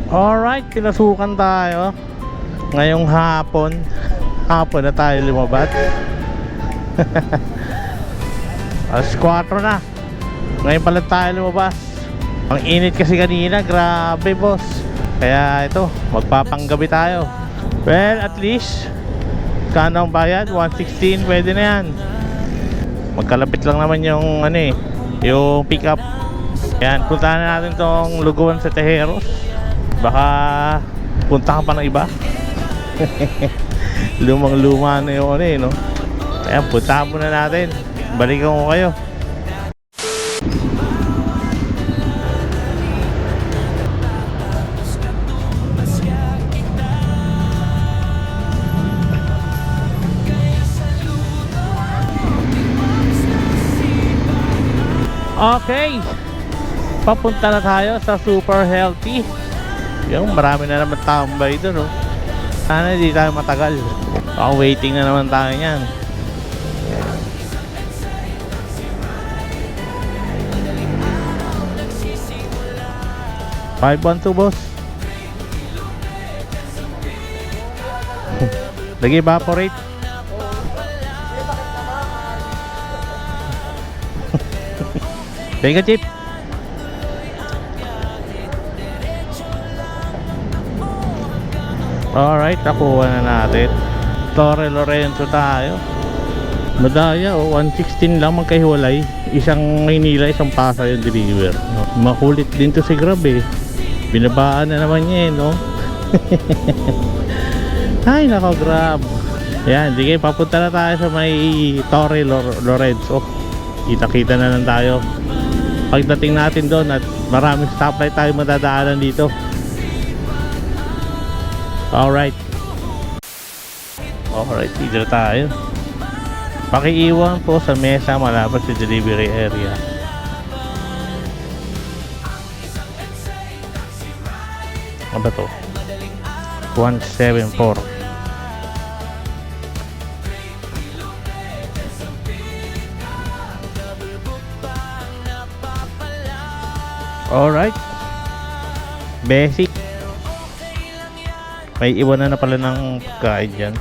Alright, pinasukan tayo. Ngayong hapon na tayo lumabas. Alas 4 na. Ngayon pala tayo lumabas. Ang init kasi kanina, grabe boss. Kaya ito, magpapanggabi tayo. Well, at least kano ang bayad? 116, pwede na yan. Magkalapit lang naman yung yung pick up. Yan, puntahan na natin tong luguan sa Tejeros. Baka punta ka pa ng iba. Lumang luma na yung no? Kaya puntahan muna natin. Balikan ko kayo. Okay, papunta na tayo sa Super Healthy. Yung marami na naman tambay doon, oh. Sana hindi tayo matagal. Waiting na naman tayo yan. $512 boss. Lagi evaporate. Teka chip. Alright, nakuha na natin. Torre Lorenzo tayo. Madaya, 116 lang magkahiwalay. Isang Maynila, isang Pasay yung deliver, no? Makulit din to si Grab eh. Binabaan na naman niya eh, no? Ay nako, Grab. Yan, sige, papunta na tayo sa may Torre Lorenzo. Kita-kita na lang tayo pagdating natin doon, at maraming stoplight tayo madadaanan dito. Alright, dito tayo. Pakiiwan po sa mesa malapit sa delivery area. Ano ba to? 174. Alright, basic. May iwan na pala ng pagkain dyan.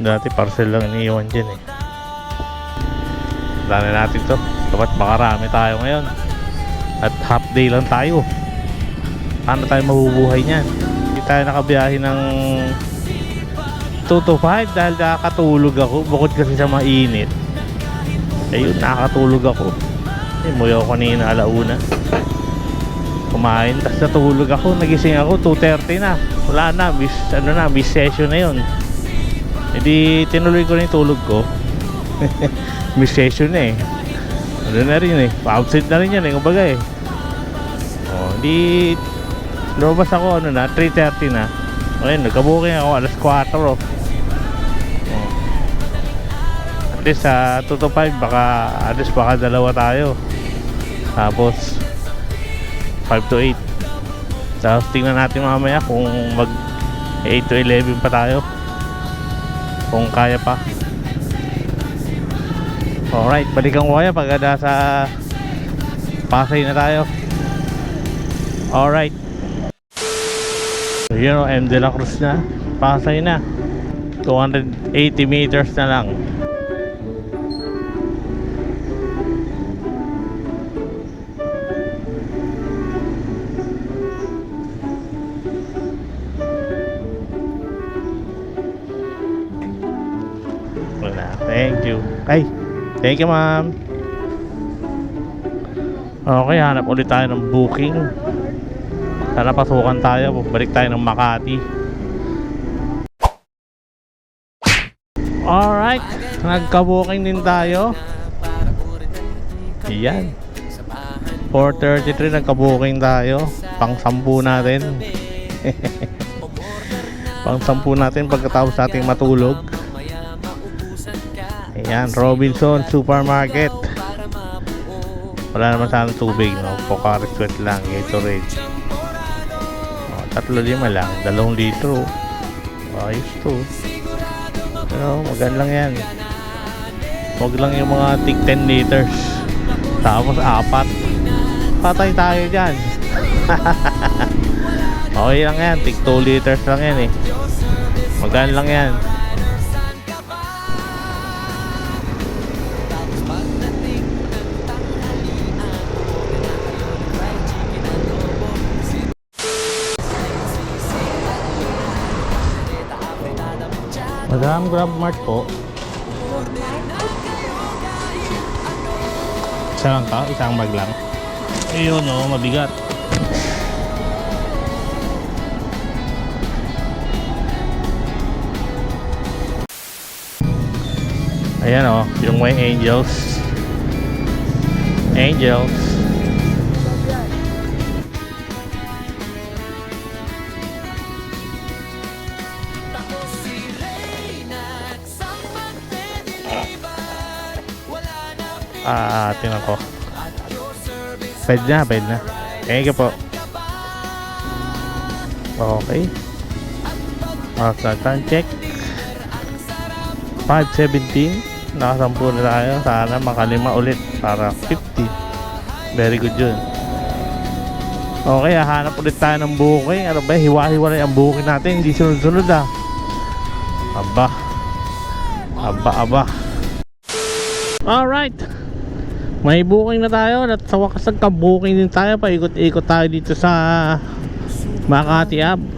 Dati parcel lang iniiwan dyan eh. Dali natin to. Dapat makarami tayo ngayon. At half day lang tayo. Paano tayo mabubuhay nyan? Hindi tayo nakabiyahe ng 2 to 5 dahil nakakatulog ako. Bukod kasi sa mainit, ayun, nakakatulog ako. Muyo ko kanina alauna. Kumain, tapos natulog ako. Nagising ako 2:30 na. Wala na, miss session na yun. Hindi tinuloy ko na yung tulog ko. Miss session na eh. Ano na rin eh, pa-outside na rin yan eh, kumbaga eh. Hindi lumabas ako 3:30 na. Ayun, nagkabuking ako alas 4 oh. At least sa 2 to 5 baka dalawa tayo. Tapos 5 to 8. Tapos tingnan natin mamaya kung mag 8 to 11 pa tayo, kung kaya pa. Alright, balikan ko kaya pag nasa Pasay na tayo. Alright, yun o, M. De La Cruz na, Pasay na. 280 meters na lang. Thank you. Ay, thank you ma'am. Okay, hanap ulit tayo ng booking. Sana pasukan tayo. Balik tayo ng Makati. Alright, nagka-booking din tayo. Ayan, 4:33 nagka-booking tayo. Pang-10 natin. Pang-10 natin pagkatapos nating matulog. Ayan, Robinson Supermarket. Wala naman sana tubig, no? Pocari Sweat lang, Gatorade. 3.5 lang, 2 litro. Ayos to. Pero maganda lang yan. Huwag lang yung mga tig 10 liters. Tapos 4. Patay tayo dyan. Okay lang yan, tig 2 liters lang yan eh. Magaan lang yan. Madam, Grab Mart po. Isa lang ka? Isang bag lang? Ayun o, mabigat. Ayan o, yung may angels. Angels. Tingnan ko. Pwede na. Thank you po. Okay. Time check. 5:17. Nakasampu na tayo. Sana makalima ulit para 50. Very good yun. Okay, hanap ulit tayo ng booking. Ano ba, hiwa-hiwalay ang booking natin. Hindi sunod-sunod ah. Aba. Alright. May booking na tayo at sa wakas nagka-booking din tayo. Paikot-ikot tayo dito sa Makati Ave.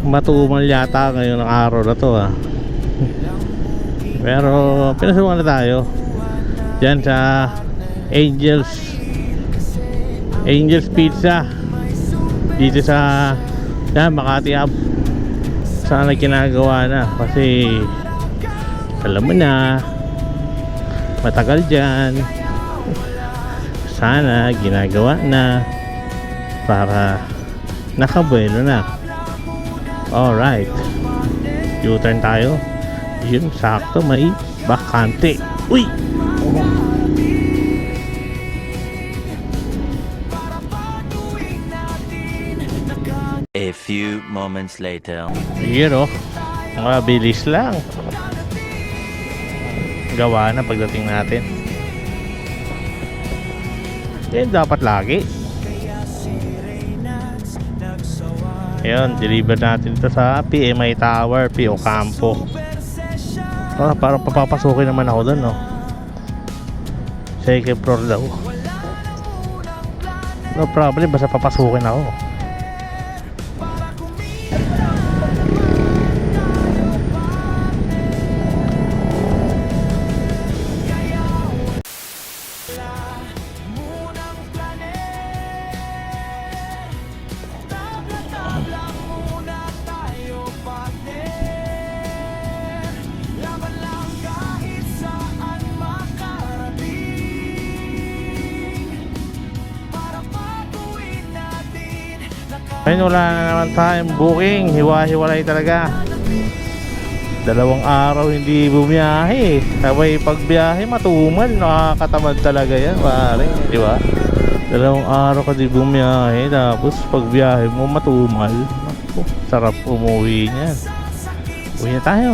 Matumal yata ngayon ang araw na to ah. Pero pinasukan na tayo diyan sa Angels Pizza dito sa Makati Ave. Sana ginagawa na kasi alam mo na matagal dyan. Sana ginagawa na para nakabuelo na. Alright, U-turn tayo. Yun, sakto, may bakante. Uy! A few moments later. Yun o, mabilis lang. Gawa na pagdating natin. Yan dapat lagi. Ayun, deliver natin ito sa PMI Tower, P.O. Campo. Parang papapasukin naman ako doon, no? Second floor daw. No problem, basta papasukin ako. Ayun, wala na naman tayong booking. Hiwa-hiwalay talaga. 2 araw hindi bumiyahe. Sabay pagbiyahe matumal. Nakakatamad talaga yan, pare, di ba? 2 araw ka di bumiyahe, tapos pagbiyahe mo matumal. Sarap umuwi niyan. Uwi na tayo.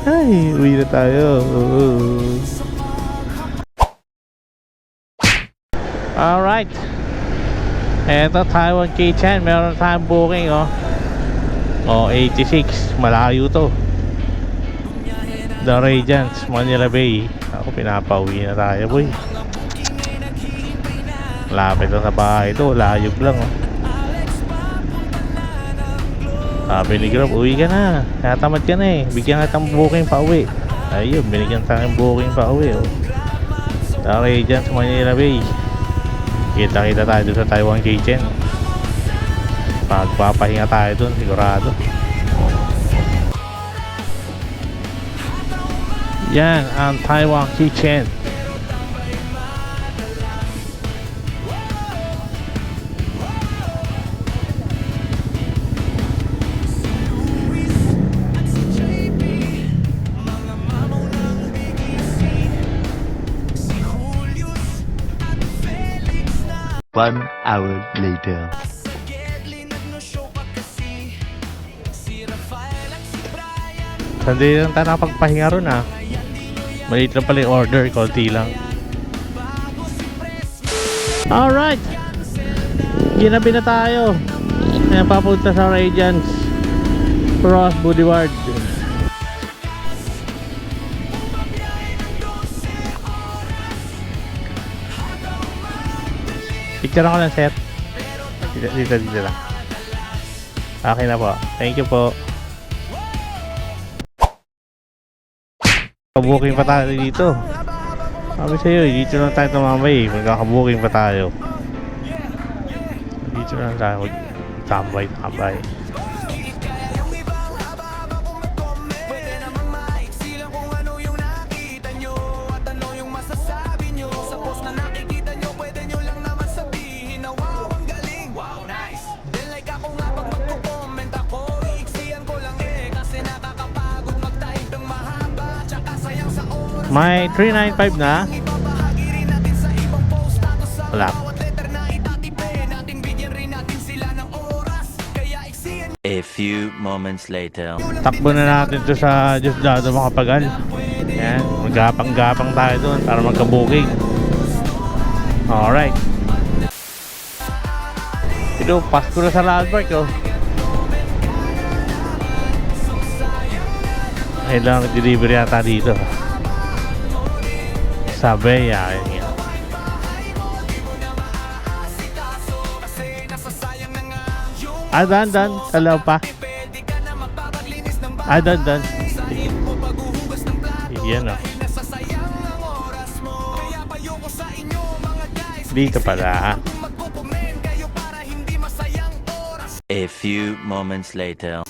Ay, uwi na tayo. Alright. Eto, Taiwan Kitchen. Meron tayong booking, oh. 86. Malayo to. The Regents, Manila Bay. Ako, pinapauwi na tayo, boy. Lapit na sa bahay to. Layog lang, oh. Sabi ni Grab, uwi ka na. Natamad ka na eh. Bigyan ka ng booking pa uwi. Ayun, binigyan tayong booking pa uwi, oh. The Regents, Manila Bay. Kita-kita tayo dun sa Taiwan Kitchen. Pagpapahinga tayo dun, sigurado. Yan ang Taiwan Kitchen. One hour later. Hindi lang tayo nakapagpahinga ron ah. Maliit lang pala yung order, konti lang. Alright, Ginabi na tayo. Kaya papunta sa Radiance Cross Boulevard. Picture ako lang, sir. Dito lang. Okay na po. Thank you po. Kabuking pa tayo dito. Sabi sa'yo, dito lang tayo tumambay. Magkakabuking pa tayo. Dito lang tayo tambay. May 395 na. Wala. A few moments later. Takbo na natin to sa Diosdado Makapagal. Yan, magapang-gapang tayo doon para magka-booking. Alright. Ito, Pasko na sa Landmark, oh. Ayun lang, delivery yata dito. Sabi, yan. Dan. Hello pa. Dan. Yan, oh. Dito pala. A few moments later.